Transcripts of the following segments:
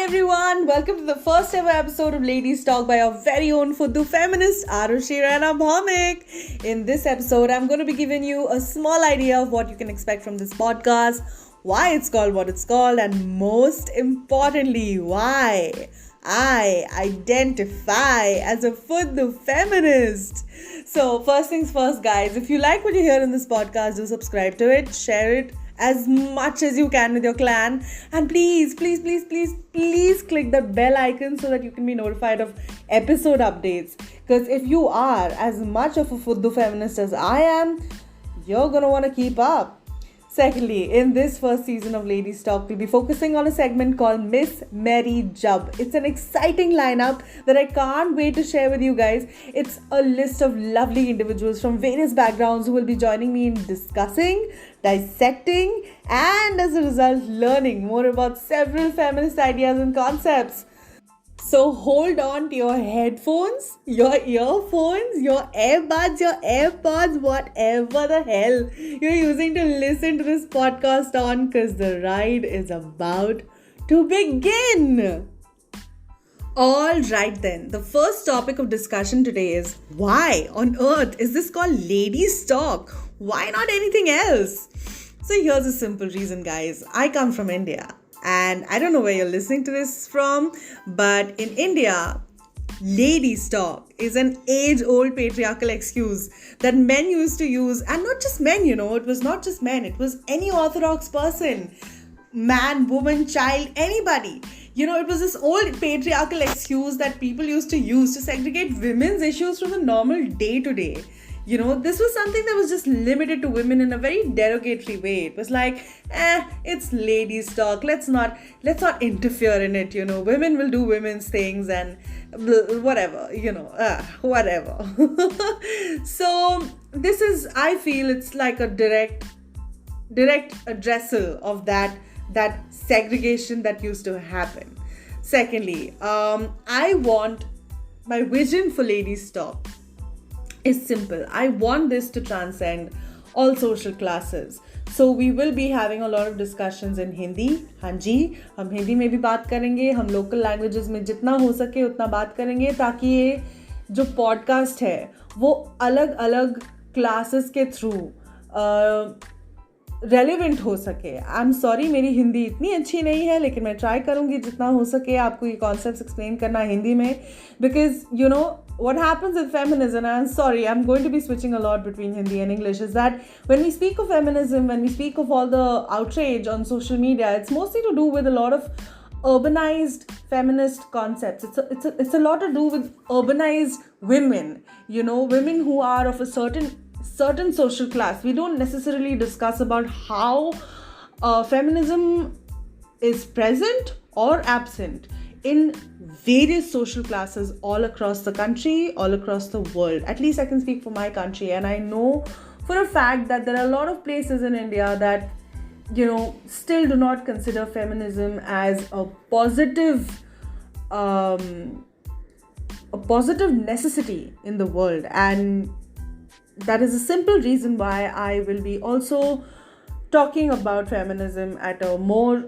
everyone, welcome to the first ever episode of Ladies Talk by our very own Fuddu Feminist, Arushi Rana Bhomik. In this episode, I'm going to be giving you a small idea of what you can expect from this podcast, why it's called what it's called, and most importantly, why I identify as a Fuddu Feminist. So, first things first, guys, if you like what you hear in this podcast, do subscribe to it, share it as much as you can with your clan, and please click that bell icon so that you can be notified of episode updates, because if you are as much of a Fuddu feminist as I am, you're gonna want to keep up. Secondly, in this first season of Ladies Talk, we'll be focusing on a segment called Miss Mary Jub. It's an exciting lineup that I can't wait to share with you guys. It's a list of lovely individuals from various backgrounds who will be joining me in discussing, dissecting, and as a result, learning more about several feminist ideas and concepts. So hold on to your headphones, your earphones, your earbuds, your AirPods, whatever the hell you're using to listen to this podcast on, because the ride is about to begin. Alright then, the first topic of discussion today is, why on earth is this called Ladies Talk? Why not anything else? So here's a simple reason, guys. I come from India. And I don't know where you're listening to this from, but in India, ladies talk is an age-old patriarchal excuse that men used to use. And not just men, it was not just men. It was any orthodox person, man, woman, child, anybody. It was this old patriarchal excuse that people used to use to segregate women's issues from the normal day-to-day. This was something that was just limited to women in a very derogatory way. It was like, it's ladies talk. Let's not interfere in it. Women will do women's things and whatever. Whatever. So this is, I feel, it's like a direct addressal of that segregation that used to happen. Secondly, my vision for ladies talk is simple. I want this to transcend all social classes. So we will be having a lot of discussions in Hindi. हाँ जी, हम हिंदी में भी बात करेंगे. हम local languages में जितना हो सके उतना बात करेंगे, ताकि ये जो podcast है वो अलग अलग classes के through रेलिवेंट हो सके. आई एम सॉरी, मेरी हिंदी इतनी अच्छी नहीं है, लेकिन मैं ट्राई करूँगी जितना हो सके आपको ये कॉन्सेप्ट्स एक्सप्लेन करना हिंदी में, because what happens with feminism, and I'm sorry, I'm going to be switching a lot between Hindi and English, is that when we speak of feminism, when we speak of all the outrage on social media, it's mostly to do with a lot of urbanized feminist concepts. It's a lot to do with urbanized women, women who are of a certain social class. We don't necessarily discuss about how feminism is present or absent in various social classes all across the country, all across the world. At least I can speak for my country, and I know for a fact that there are a lot of places in India that still do not consider feminism as a positive necessity in the world. And that is a simple reason why I will be also talking about feminism at a more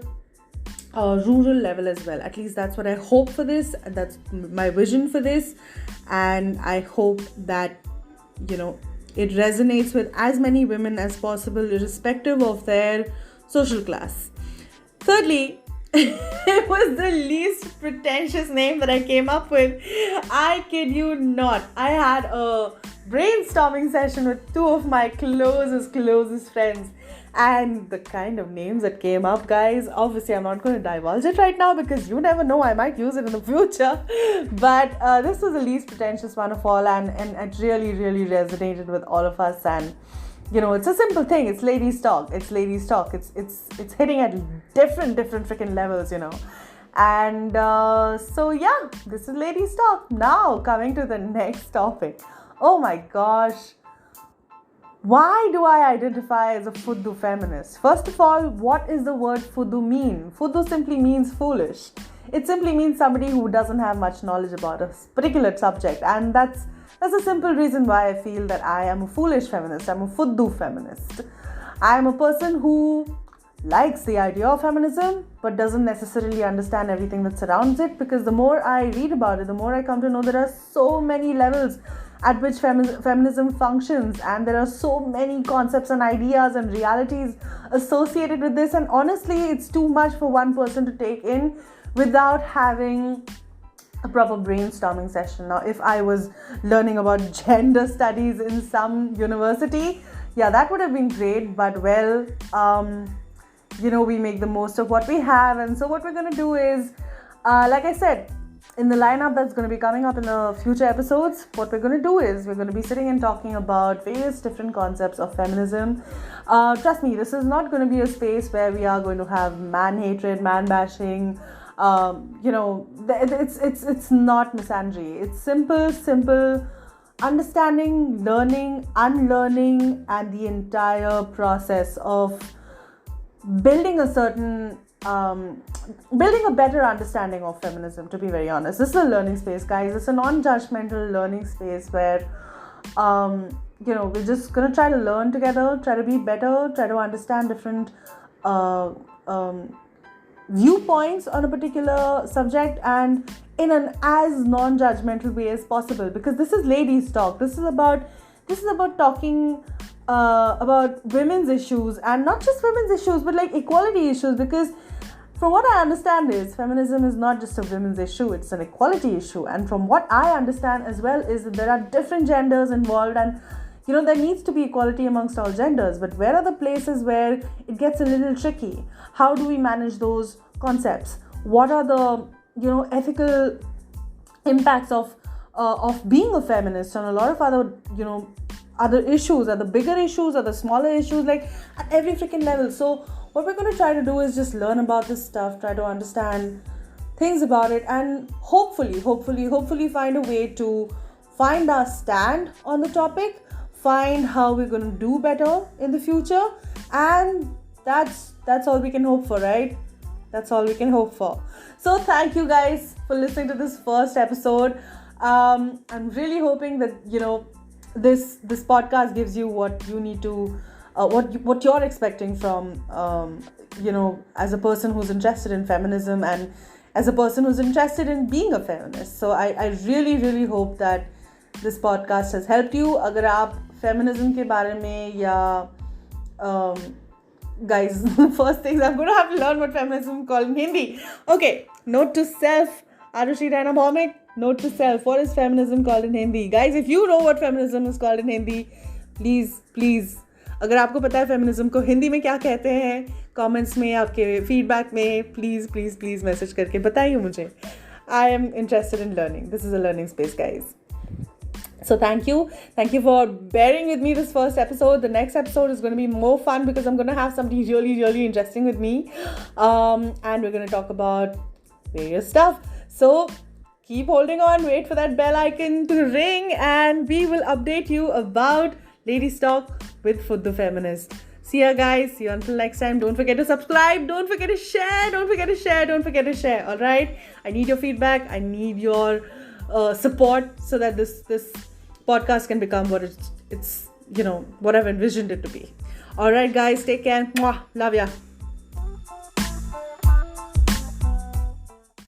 rural level as well. At least that's what I hope for this. That's my vision for this. And I hope that, it resonates with as many women as possible, irrespective of their social class. Thirdly, it was the least pretentious name that I came up with. I kid you not. I had a brainstorming session with two of my closest friends, and the kind of names that came up, guys, obviously I'm not going to divulge it right now because you never know, I might use it in the future, but this was the least pretentious one of all, and it really resonated with all of us. And it's a simple thing. It's ladies talk. It's hitting at different freaking levels, And so yeah, this is ladies talk. Now coming to the next topic. Oh my gosh. Why do I identify as a Fuddu feminist? First of all, what is the word Fuddu mean? Fuddu simply means foolish. It simply means somebody who doesn't have much knowledge about a particular subject. And that's a simple reason why I feel that I am a foolish feminist. I'm a Fuddu feminist. I'm a person who likes the idea of feminism but doesn't necessarily understand everything that surrounds it, because the more I read about it, the more I come to know there are so many levels at which feminism functions, and there are so many concepts and ideas and realities associated with this, and honestly it's too much for one person to take in without having a proper brainstorming session. Now, if I was learning about gender studies in some university, yeah, that would have been great, but well, we make the most of what we have. And so what we're going to do is, like I said, in the lineup that's going to be coming up in the future episodes, what we're going to do is we're going to be sitting and talking about various different concepts of feminism. Trust me, this is not going to be a space where we are going to have man hatred, man bashing. It's not misandry. It's simple understanding, learning, unlearning, and the entire process of building a better understanding of feminism, to be very honest. This is a learning space, guys. It's a non-judgmental learning space where we're just gonna try to learn together, try to be better, try to understand different viewpoints on a particular subject, and in an as non-judgmental way as possible, because this is ladies talk. This is about talking about women's issues, and not just women's issues but like equality issues, because from what I understand is feminism is not just a women's issue, it's an equality issue. And from what I understand as well is that there are different genders involved, and there needs to be equality amongst all genders. But where are the places where it gets a little tricky? How do we manage those concepts? What are the ethical impacts of being a feminist on a lot of other issues, are the bigger issues, are the smaller issues, like at every freaking level. So what we're going to try to do is just learn about this stuff, try to understand things about it, and hopefully find a way to find our stand on the topic, find how we're going to do better in the future. And that's all we can hope for, right? That's all we can hope for. So thank you guys for listening to this first episode. I'm really hoping that this podcast gives you what you need to what you're expecting from as a person who's interested in feminism, and as a person who's interested in being a feminist. So I really hope that this podcast has helped you. अगर आप feminism के बारे में या guys, first things I'm going to have to learn what feminism is called in Hindi. Okay, note to self, Arushi Raina Bhaumik, note to self, what is feminism called in Hindi? Guys, if you know what feminism is called in Hindi, please, अगर आपको पता है feminism को हिंदी में क्या कहते हैं, comments में, आपके feedback में, please message करके बताइए मुझे. I am interested in learning. This is a learning space, guys. So thank you for bearing with me this first episode. The next episode is going to be more fun because I'm going to have somebody really interesting with me, and we're going to talk about various stuff. So keep holding on, wait for that bell icon to ring, and we will update you about Ladies Talk with Fuddu Feminist. See ya, guys. See you until next time. Don't forget to subscribe. Don't forget to share. All right? I need your feedback. I need your support so that this podcast can become what it's what I've envisioned it to be. All right, guys. Take care. Mwah. Love ya.